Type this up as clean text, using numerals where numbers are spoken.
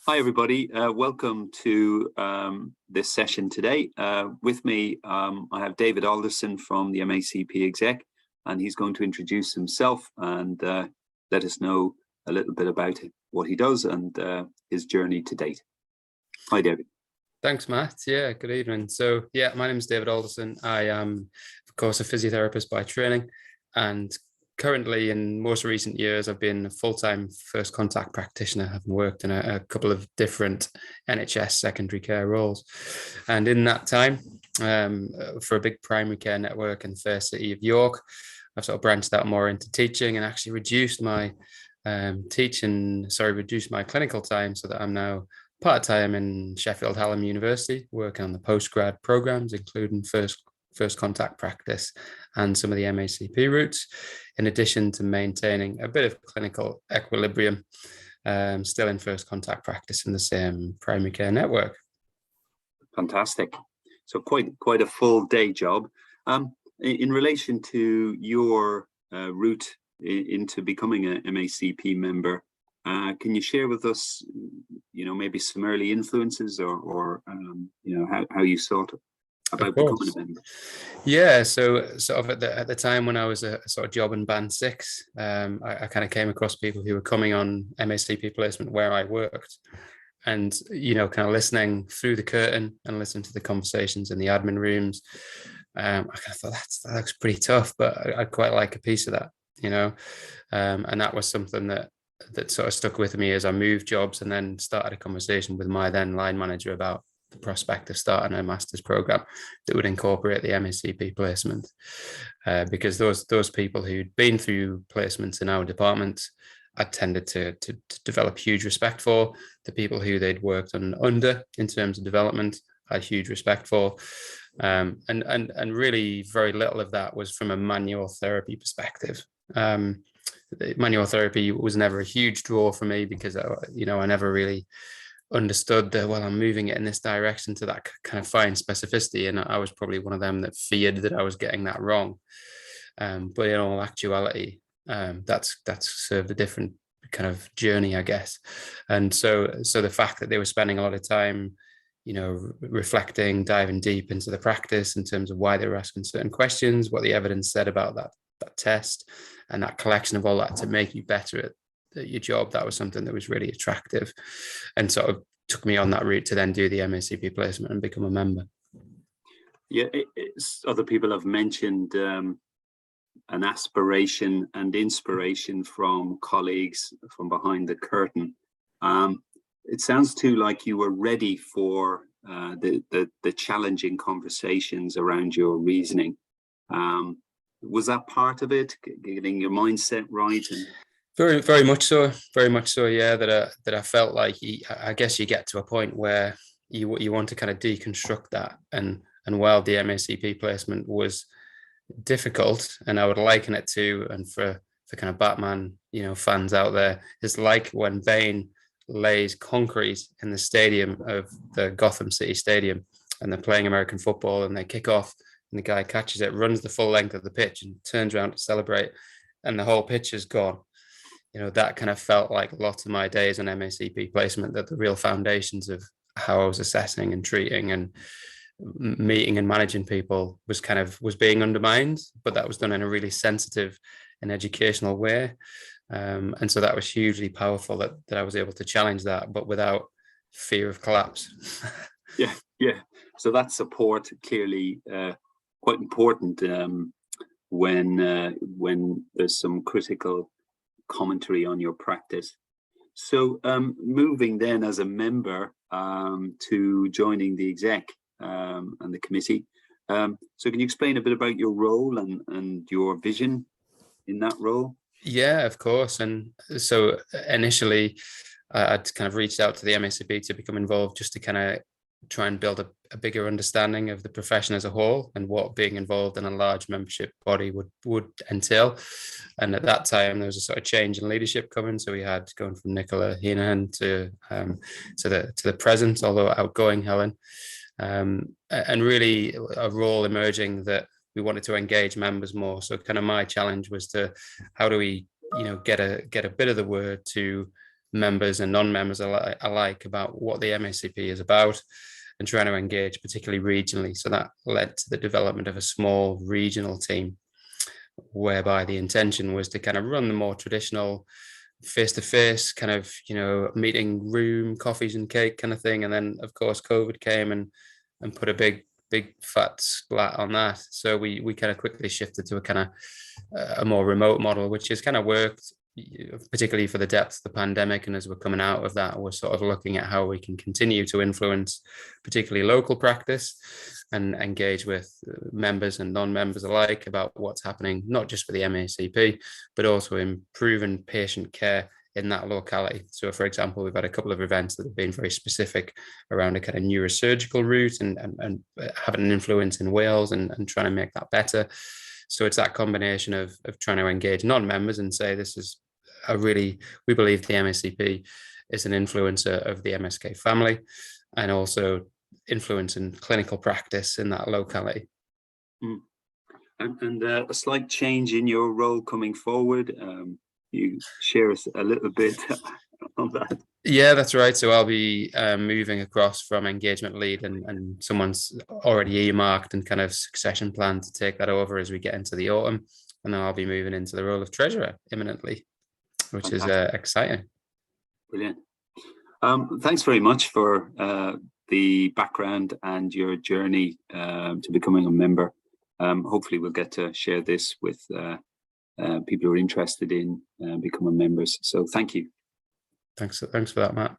Hi, everybody. Welcome to this session today. With me, I have David Alderson from the MACP Exec, and he's going to introduce himself and let us know a little bit about what he does and his journey to date. Hi, David. Thanks, Matt. Yeah, good evening. So, my name is David Alderson. I am, of course, a physiotherapist by training, and currently, in most recent years, I've been a full-time first contact practitioner. I've worked in a couple of different NHS secondary care roles. And in that time, for a big primary care network in the fair city of York, I've sort of branched out more into teaching and actually reduced my clinical time so that I'm now part-time in Sheffield Hallam University, working on the postgrad programs, including first contact practice and some of the MACP routes, in addition to maintaining a bit of clinical equilibrium, still in first contact practice in the same primary care network. Fantastic. So quite a full day job. In relation to your route into becoming a MACP member, can you share with us, maybe some early influences or how you thought about becoming a member? Yeah, so sort of at the time when I was a sort of job in band 6, I kind of came across people who were coming on MACP placement where I worked, and kind of listening through the curtain and listening to the conversations in the admin rooms. I kind of thought that looks pretty tough, but I'd quite like a piece of that, and that was something that sort of stuck with me as I moved jobs, and then started a conversation with my then line manager about the prospect of starting a master's program that would incorporate the MACP placement, because those people who'd been through placements in our department, I tended to develop huge respect for. The people who they'd worked under in terms of development, I had huge respect for, and really very little of that was from a manual therapy perspective. Manual therapy was never a huge draw for me because I never really understood that, well, I'm moving it in this direction to that kind of fine specificity, and I was probably one of them that feared that I was getting that wrong, but in all actuality, that's served a different kind of journey, I guess. And so the fact that they were spending a lot of time reflecting, diving deep into the practice in terms of why they were asking certain questions, what the evidence said about that test, and that collection of all that to make you better at your job, that was something that was really attractive, and sort of took me on that route to then do the MACP placement and become a member. Yeah, other people have mentioned an aspiration and inspiration from colleagues from behind the curtain. It sounds too like you were ready for the challenging conversations around your reasoning. Was that part of it, getting your mindset right? Very, very much so. Very much so. Yeah, that I felt like I guess you get to a point where you want to kind of deconstruct that, and while the MACP placement was difficult, and I would liken it to, and for kind of Batman fans out there, it's like when Bane lays concrete in the stadium of the Gotham City Stadium, and they're playing American football, and they kick off, and the guy catches it, runs the full length of the pitch, and turns around to celebrate, and the whole pitch is gone. That kind of felt like lots of my days on MACP placement, that the real foundations of how I was assessing and treating and meeting and managing people was being undermined, but that was done in a really sensitive and educational way. And so that was hugely powerful that I was able to challenge that, but without fear of collapse. Yeah. So that support clearly quite important when there's some critical commentary on your practice. So moving then as a member to joining the exec and the committee. So can you explain a bit about your role and your vision in that role? Yeah, of course. And so initially I'd kind of reached out to the MACP to become involved, just to kind of try and build a bigger understanding of the profession as a whole and what being involved in a large membership body would entail. And at that time, there was a sort of change in leadership coming. So we had going from Nicola Heenan to the present, although outgoing Helen, and really a role emerging that we wanted to engage members more. So kind of my challenge was to, how do we get a bit of the word to members and non-members alike about what the MACP is about, and trying to engage particularly regionally. So that led to the development of a small regional team, whereby the intention was to kind of run the more traditional face-to-face kind of, meeting room, coffees and cake kind of thing. And then of course COVID came and put a big fat splat on that. So we kind of quickly shifted to a kind of a more remote model, which has kind of worked, particularly for the depth of the pandemic. And as we're coming out of that, we're sort of looking at how we can continue to influence particularly local practice and engage with members and non-members alike about what's happening, not just for the MACP, but also improving patient care in that locality. So for example, we've had a couple of events that have been very specific around a kind of neurosurgical route and having an influence in Wales and trying to make that better. So it's that combination of trying to engage non-members and say, this is we believe the MACP is an influencer of the MSK family, and also influence in clinical practice in that locality. And a slight change in your role coming forward. You share us a little bit on that. Yeah, that's right. So I'll be moving across from engagement lead, and someone's already earmarked and kind of succession plan to take that over as we get into the autumn. And then I'll be moving into the role of treasurer imminently, which is exciting. Brilliant. Thanks very much for the background and your journey to becoming a member. Hopefully we'll get to share this with people who are interested in becoming members. So thank you. Thanks for that, Matt.